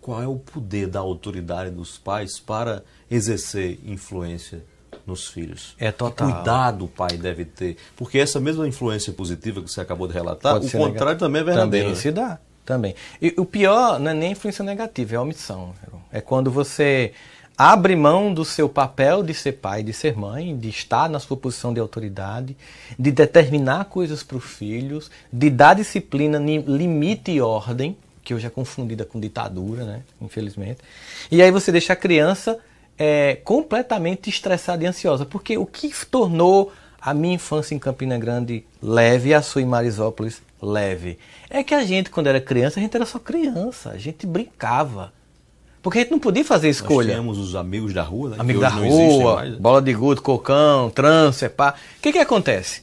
qual é o poder da autoridade dos pais para exercer influência nos filhos? É total. Que cuidado o pai deve ter? Porque essa mesma influência positiva que você acabou de relatar, Pode o ser contrário também é verdadeiro. Também se dá, também. E o pior não é nem a influência negativa, é a omissão. É quando você abre mão do seu papel de ser pai, de ser mãe, de estar na sua posição de autoridade, de determinar coisas para os filhos, de dar disciplina, limite e ordem, que hoje é confundida com ditadura, né? Infelizmente. E aí você deixa a criança completamente estressada e ansiosa. Porque o que tornou a minha infância em Campina Grande leve e a sua em Marisópolis leve é que a gente, quando era criança, a gente era só criança, a gente brincava. Porque a gente não podia fazer escolha. Nós tínhamos os amigos da rua, né? Amigo da rua, bola de gude, cocão, trânsito, pá. O que acontece?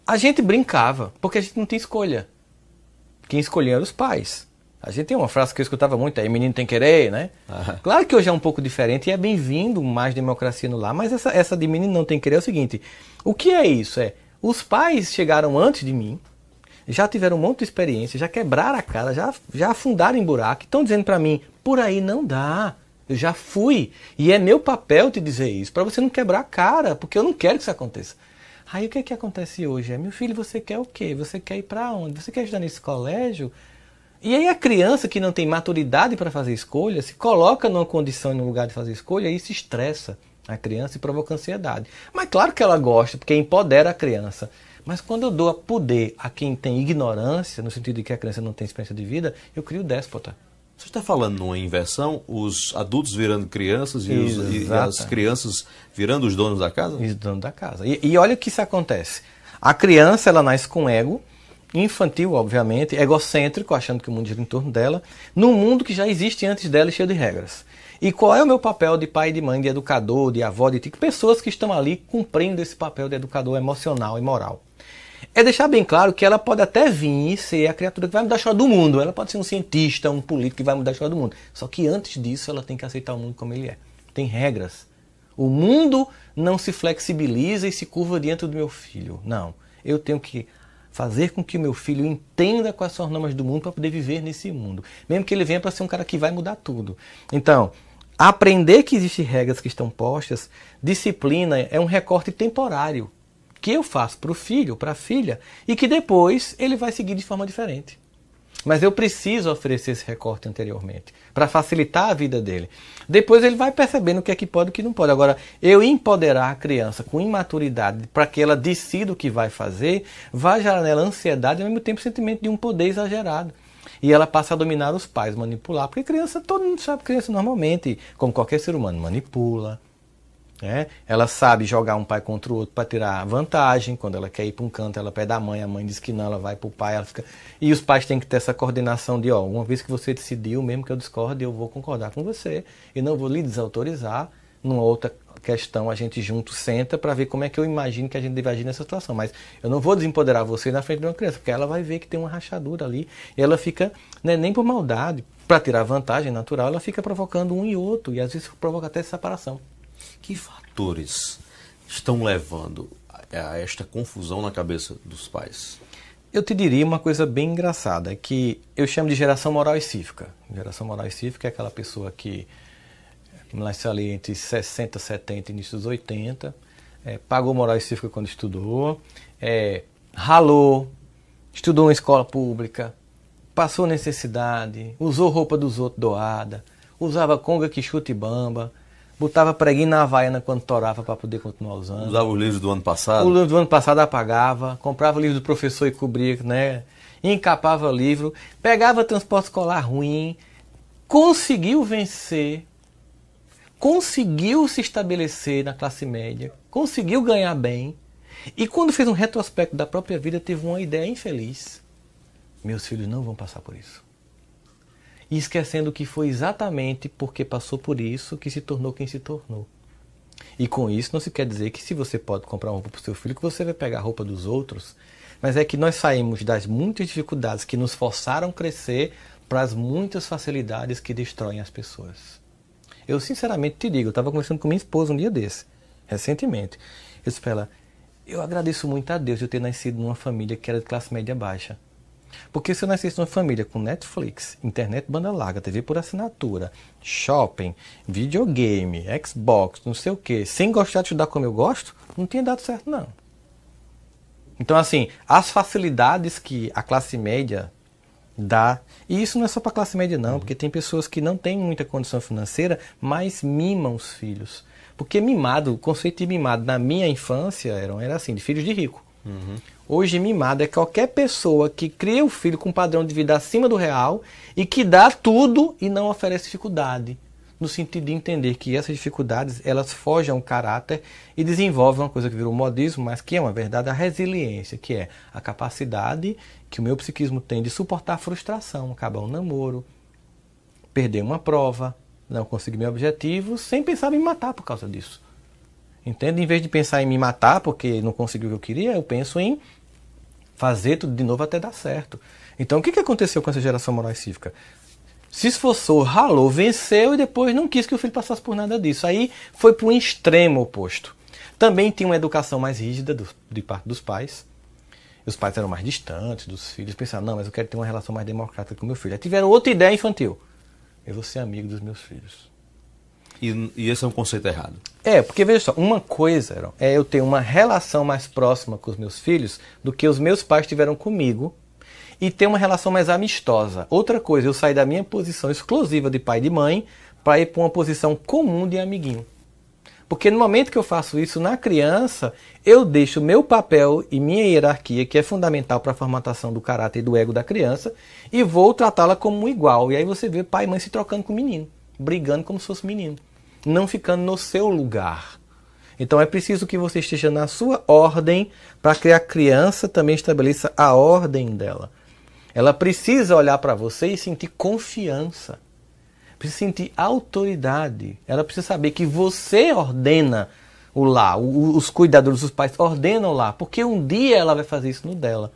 A gente brincava, porque a gente não tinha escolha. Quem escolhia eram os pais. A gente tem uma frase que eu escutava muito, aí menino tem querer, né? Claro que hoje é um pouco diferente e é bem-vindo mais democracia no lar, mas essa de menino não tem querer é o seguinte, o que é isso? Os pais chegaram antes de mim, já tiveram um monte de experiência, já quebraram a cara, já afundaram em buraco, estão dizendo para mim, por aí não dá, eu já fui, e é meu papel te dizer isso, para você não quebrar a cara, porque eu não quero que isso aconteça. Aí o que acontece hoje? Meu filho, você quer o quê? Você quer ir para onde? Você quer estudar nesse colégio? E aí a criança que não tem maturidade para fazer escolha, se coloca numa condição e num lugar de fazer escolha, e se estressa a criança e provoca ansiedade. Mas claro que ela gosta, porque empodera a criança. Mas quando eu dou poder a quem tem ignorância, no sentido de que a criança não tem experiência de vida, eu crio déspota. Você está falando numa inversão, os adultos virando crianças e as crianças virando os donos da casa? Os donos da casa. E olha o que isso acontece. A criança, ela nasce com ego, infantil, obviamente, egocêntrico, achando que o mundo gira em torno dela, num mundo que já existe antes dela e cheio de regras. E qual é o meu papel de pai, de mãe, de educador, de avó, de tico? Pessoas que estão ali cumprindo esse papel de educador emocional e moral. É deixar bem claro que ela pode até vir e ser a criatura que vai mudar a história do mundo. Ela pode ser um cientista, um político que vai mudar a história do mundo. Só que antes disso ela tem que aceitar o mundo como ele é. Tem regras. O mundo não se flexibiliza e se curva diante do meu filho. Não. Eu tenho que fazer com que o meu filho entenda quais são as normas do mundo para poder viver nesse mundo. Mesmo que ele venha para ser um cara que vai mudar tudo. Então, aprender que existem regras que estão postas, disciplina é um recorte temporário que eu faço para o filho, para a filha, e que depois ele vai seguir de forma diferente. Mas eu preciso oferecer esse recorte anteriormente, para facilitar a vida dele. Depois ele vai percebendo o que é que pode e o que não pode. Agora, eu empoderar a criança com imaturidade para que ela decida o que vai fazer, vai gerar nela ansiedade e ao mesmo tempo sentimento de um poder exagerado. E ela passa a dominar os pais, manipular. Porque criança, todo mundo sabe que criança normalmente, como qualquer ser humano, manipula. Ela sabe jogar um pai contra o outro para tirar vantagem. Quando ela quer ir para um canto, ela pede a mãe diz que não, ela vai para o pai, ela fica... E os pais têm que ter essa coordenação de, uma vez que você decidiu, mesmo que eu discorde, eu vou concordar com você e não vou lhe desautorizar. Numa outra questão, a gente junto senta para ver como é que eu imagino que a gente deve agir nessa situação. Mas eu não vou desempoderar você na frente de uma criança, porque ela vai ver que tem uma rachadura ali e ela fica, nem por maldade, para tirar vantagem natural, ela fica provocando um e outro e às vezes provoca até separação. Que fatores estão levando a esta confusão na cabeça dos pais? Eu te diria uma coisa bem engraçada, que eu chamo de geração moral e cívica. Geração moral e cívica é aquela pessoa que nasceu ali entre 60, 70 e início dos 80, pagou moral e cívica quando estudou, ralou, estudou em escola pública, passou necessidade, usou roupa dos outros doada, usava conga, quichute e bamba, botava preguinho na havaiana quando torava para poder continuar usando. Usava os livros do ano passado? O livro do ano passado apagava, comprava o livro do professor e cobria, encapava o livro, pegava transporte escolar ruim, conseguiu vencer, conseguiu se estabelecer na classe média, conseguiu ganhar bem, e quando fez um retrospecto da própria vida, teve uma ideia infeliz. Meus filhos não vão passar por isso. E esquecendo que foi exatamente porque passou por isso que se tornou quem se tornou. E com isso não se quer dizer que se você pode comprar uma roupa para o seu filho, que você vai pegar a roupa dos outros, mas é que nós saímos das muitas dificuldades que nos forçaram a crescer para as muitas facilidades que destroem as pessoas. Eu sinceramente te digo, eu estava conversando com minha esposa um dia desse, recentemente. Eu disse para ela, eu agradeço muito a Deus de eu ter nascido numa família que era de classe média baixa. Porque se eu nascesse numa família com Netflix, internet banda larga, TV por assinatura, shopping, videogame, Xbox, não sei o quê, sem gostar de estudar como eu gosto, não tinha dado certo, não. Então, assim, as facilidades que a classe média dá, e isso não é só para a classe média, não, porque tem pessoas que não têm muita condição financeira, mas mimam os filhos. Porque mimado, o conceito de mimado na minha infância era assim, de filhos de rico. Hoje, mimado é qualquer pessoa que cria o filho com um padrão de vida acima do real e que dá tudo e não oferece dificuldade. No sentido de entender que essas dificuldades, elas fogem ao caráter e desenvolvem uma coisa que virou modismo, mas que é uma verdade, a resiliência, que é a capacidade que o meu psiquismo tem de suportar a frustração, acabar um namoro, perder uma prova, não conseguir meu objetivo, sem pensar em me matar por causa disso. Entende? Em vez de pensar em me matar porque não consegui o que eu queria, eu penso em fazer tudo de novo até dar certo. Então, o que aconteceu com essa geração moral e cívica? Se esforçou, ralou, venceu e depois não quis que o filho passasse por nada disso. Aí foi para um extremo oposto. Também tinha uma educação mais rígida de parte dos pais. Os pais eram mais distantes dos filhos. Pensaram, não, mas eu quero ter uma relação mais democrática com meu filho. Aí tiveram outra ideia infantil. Eu vou ser amigo dos meus filhos. E esse é um conceito errado. Porque veja só, uma coisa é eu ter uma relação mais próxima com os meus filhos do que os meus pais tiveram comigo e ter uma relação mais amistosa. Outra coisa, eu sair da minha posição exclusiva de pai e de mãe para ir para uma posição comum de amiguinho. Porque no momento que eu faço isso na criança, eu deixo o meu papel e minha hierarquia, que é fundamental para a formatação do caráter e do ego da criança, e vou tratá-la como um igual. E aí você vê pai e mãe se trocando com o menino, brigando como se fosse menino, não ficando no seu lugar. Então é preciso que você esteja na sua ordem para que a criança também estabeleça a ordem dela. Ela precisa olhar para você e sentir confiança. Precisa sentir autoridade. Ela precisa saber que você ordena o lar. Os cuidadores, os pais ordenam o lar. Porque um dia ela vai fazer isso no dela.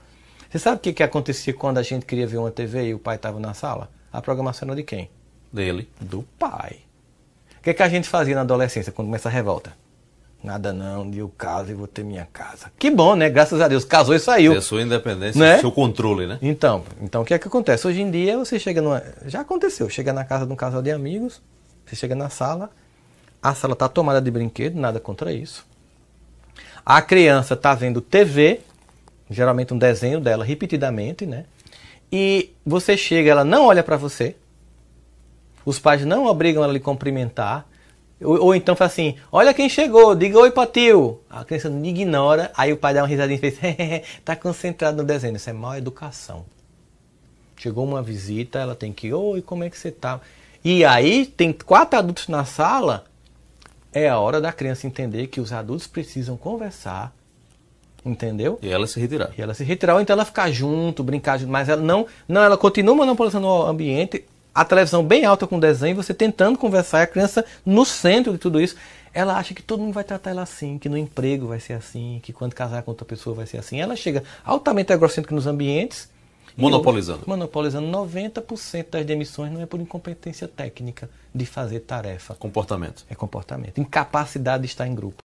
Você sabe o que acontecia quando a gente queria ver uma TV e o pai estava na sala? A programação era de quem? Dele. Do pai. O que a gente fazia na adolescência quando começa a revolta? Nada não, eu caso e vou ter minha casa. Que bom, né? Graças a Deus, casou e saiu. Ter a sua independência, né? Seu controle, né? Então, o que acontece? Hoje em dia você chega numa... Já aconteceu, chega na casa de um casal de amigos, você chega na sala, a sala está tomada de brinquedo, nada contra isso. A criança está vendo TV, geralmente um desenho dela repetidamente, né? E você chega, ela não olha para você, os pais não obrigam ela a lhe cumprimentar, ou então fala assim, olha quem chegou, diga oi pra tio. A criança não ignora, aí o pai dá uma risadinha e fez, tá concentrado no desenho. Isso é má educação. Chegou uma visita, ela tem que, oi, como é que você tá? E aí tem 4 adultos na sala, é a hora da criança entender que os adultos precisam conversar, entendeu? E ela se retirar. E ela se retirar, ou então ela ficar junto, brincar junto, mas ela não, ela continua monopolizando o ambiente, a televisão bem alta com desenho, você tentando conversar, e a criança no centro de tudo isso, ela acha que todo mundo vai tratar ela assim, que no emprego vai ser assim, que quando casar com outra pessoa vai ser assim. Ela chega altamente egocêntrica nos ambientes. Monopolizando. Monopolizando 90% das demissões não é por incompetência técnica de fazer tarefa. Comportamento. É comportamento. Incapacidade de estar em grupo.